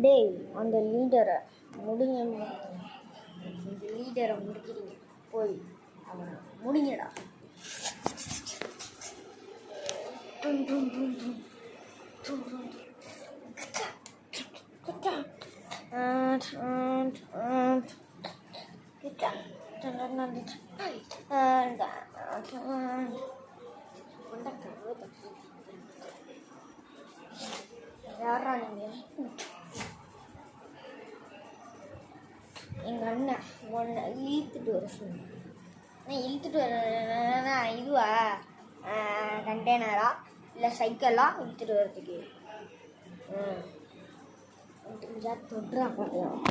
டேய் அந்த லீடரை முடிங்க, இந்த லீடரை முடிக்கிறீங்க, போய் அவனை முடிங்கடா. யாரா நீங்க? எங்கள் அண்ணன் உன்னை இழுத்துட்டு வர சொன்னேன். இழுத்துட்டு வர இதுவா கண்டெய்னரா இல்லை சைக்கிளா இழுத்துட்டு வர்றதுக்கு? தொட்டுறா பார்க்கலாம்.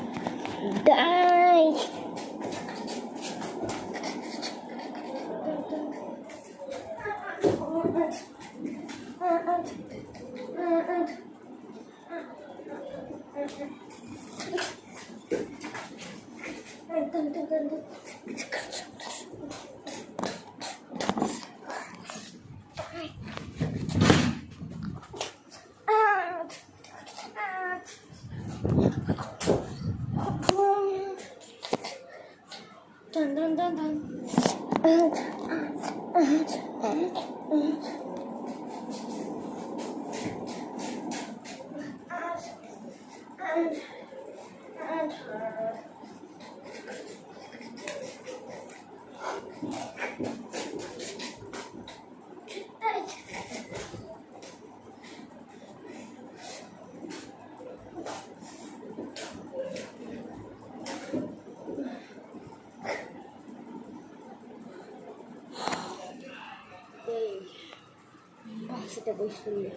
போய் சொல்லு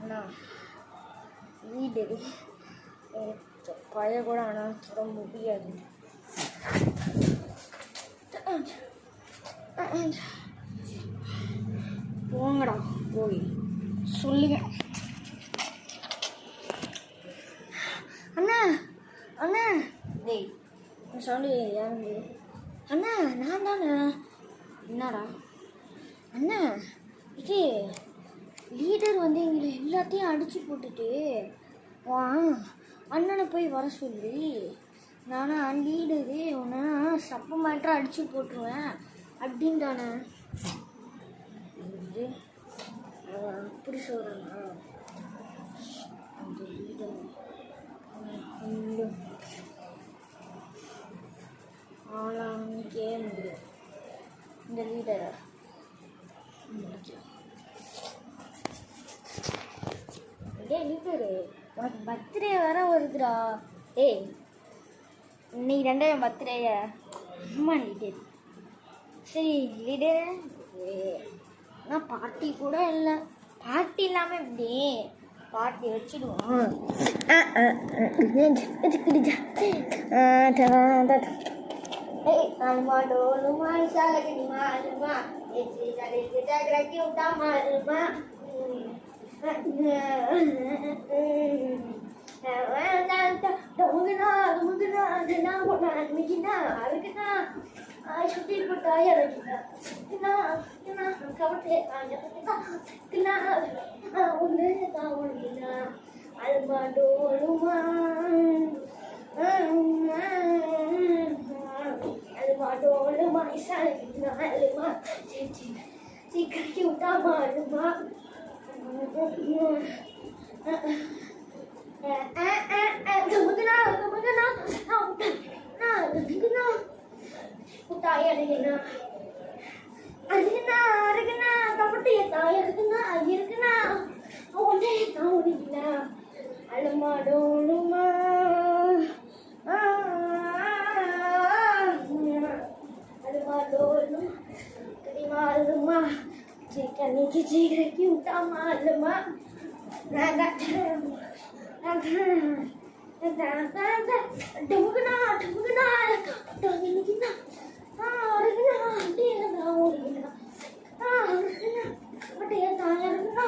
அண்ணா, வீடு பழைய கூட ஆனால் தொட முடியாது. போங்கடா போய் சொல்லுங்க. அண்ணா அண்ணா டேய் சொல்லி யாரு? அண்ணா நான் தானே. என்னடா அண்ணா, இது லீடர் வந்து எங்களை எல்லாத்தையும் அடித்து போட்டுட்டு வா அண்ணனை போய் வர சொல்லி, நானா லீடரு உன்னை சப்ப மாற்றம் அடித்து போட்டுருவேன் அப்படின்ட்டானே. அப்படி சொல்கிறேன்னா அந்த லீடர் ஆளாங்கே முடியும். இந்த லீடரை லீடரு உனக்கு பர்த்டே வேற வருதுடா. ஏய் இன்னைக்கு 2 பர்த்டேய அம்மா லீடர். சரி லீடர், நான் பார்ட்டி கூட இல்லை. பார்ட்டி இல்லாமல் எப்படி பார்ட்டி வச்சுடுவோம். சுத்தி போட்டாய் அல்மாடோலுமா அல்மாடோலுமா அலுமா சீக்கிரக்கி விட்டாமா அலுமா தாய் அழுகுனா அழுகுனா அருகுனா கபட்டிய தாய் இருக்குனா அது இருக்குனா உடனே தான் ஒடிக்கலா அழுமாடோலுமா அழுமாடோலும் தெரியுமா கண்ணிக்கு சீக்கிரக்கி விட்டாமா அழுமா டமுகுனா டமுகுனா டமுகுனா அருகுனா அப்படியே ஓடினா அருகுனா அப்படியே தாயா இருக்குனா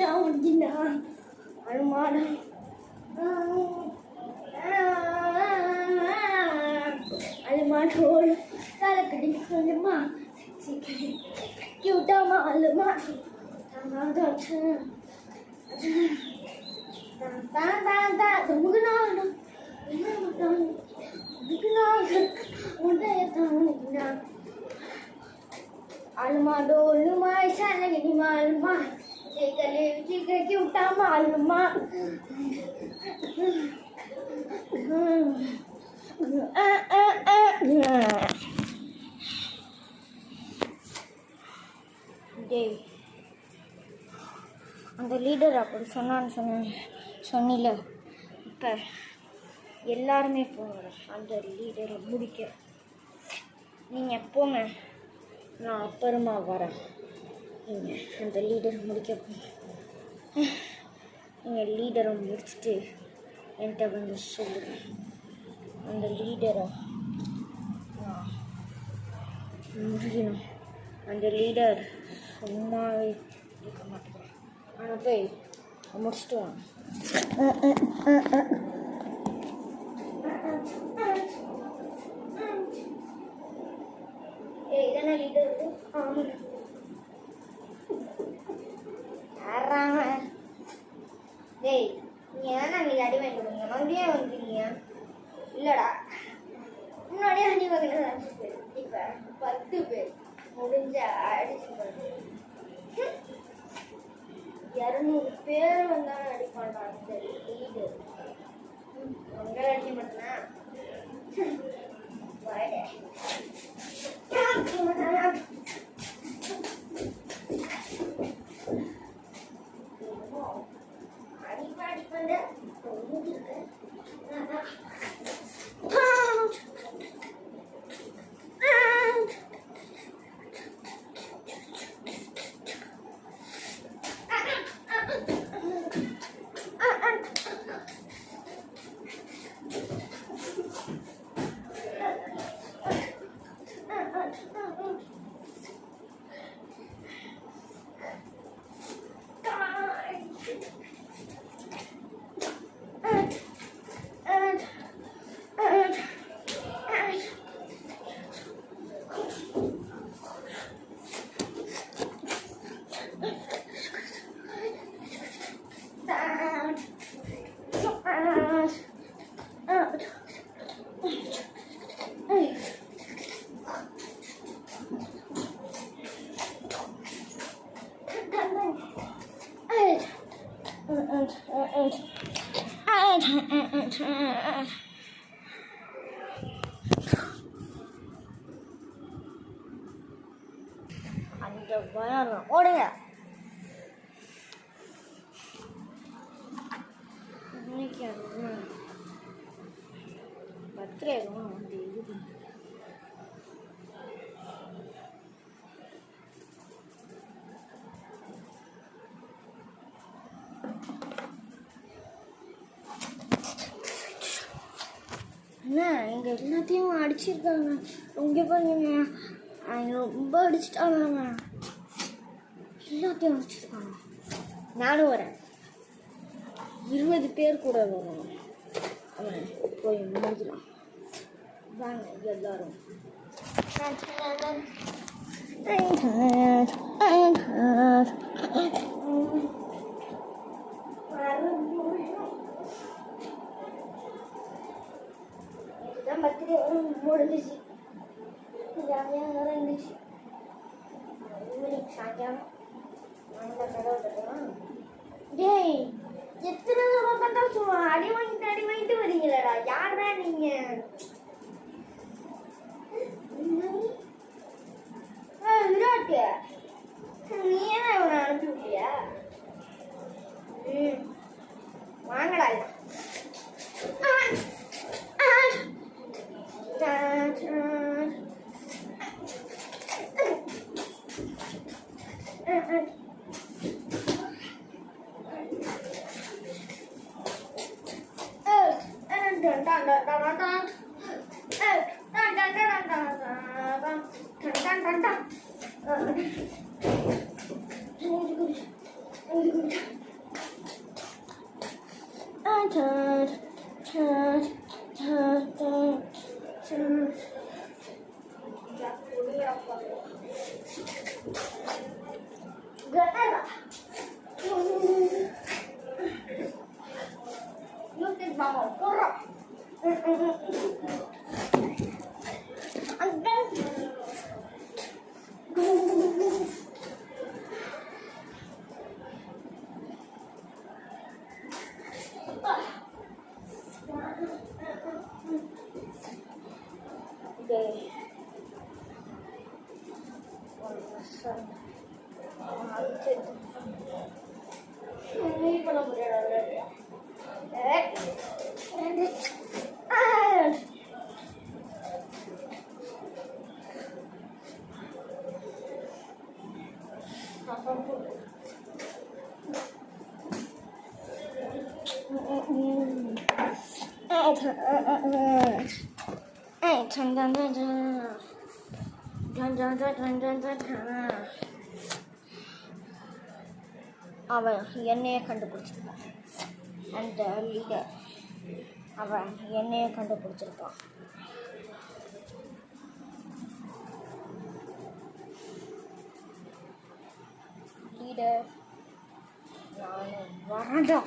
தான் ஒடினா அழுமாடம் அழுமாடோல் தலைக்கடி சொல்லுமா சீக்கிரம் விட்டாமா அழுமா Alma dolma sana gini malma jika ki utama alma டேய் அந்த லீடர் அப்படி சொன்னில இப்போ எல்லாருமே போங்க அந்த லீடரை முடிக்க. நீங்கள் போங்க, நான் அப்புறமா வரேன். நீங்கள் அந்த லீடரை முடிக்க போங்க. நீங்கள் லீடரை முடிச்சுட்டு என்கிட்ட வந்து சொல்லுங்கள். அந்த லீடரை நான் முடிக்கணும். அந்த லீடர் சும்மாவே இருக்க மாட்டேன். ஆனால் போய் முடிச்சுட்டு வாங்க. இதென்ன லீடர் இது? ஆமாம், யாராங்க? டேய், நீங்கள் ஏன்னா நீங்கள் அடி வாங்கி கொடுங்க. மறுபடியும் வந்துருக்கீங்க. இல்லைடா, முன்னாடியே அடி வாங்கினது 5 பேர், இப்போ 10 பேர் முடிஞ்ச அடிச்சு 200 பேர் வந்தாலும் அடிப்பான்டா அந்த லீடர். உங்களை அடிக்க மாட்டேனா? அந்த பயம் ஓடுங்க. இன்னைக்கு பர்த்டே வந்து இது அண்ணா, எங்கள் எல்லாத்தையும் அடிச்சிருக்காங்க. இங்கே பாருங்க, ரொம்ப அடிச்சுட்டாங்க. எல்லாத்தையும் அடிச்சிருக்காங்க. நானும் வரேன். 20 பேர் கூட வரணும். அவன் போய் முடிக்கலாம். வாங்க எல்லாரும். இதுதான் பர்த்டே முடிஞ்சிச்சு. ஜாலியாக இருந்துச்சு. ஈவினிங் சாயங்காலம் நாங்கள் கதவை தட்டுவோம். டேய், எத்தனை தடவை பார்த்தா சும்மா அடி வாங்கிட்டு வரீங்களடா. யாரா நீங்க? விராட்டு, நீ ஏன்னா இவனை அனுப்பி விட்டியா? வாங்கடா. சாரி பண்ண முடியாது அவன் என்னையே கண்டுபிடிச்சிருப்பான். அந்த லீடர் அவன் என்னையே கண்டுபிடிச்சிருப்பான். லீடர் நானும் வரேன்டா.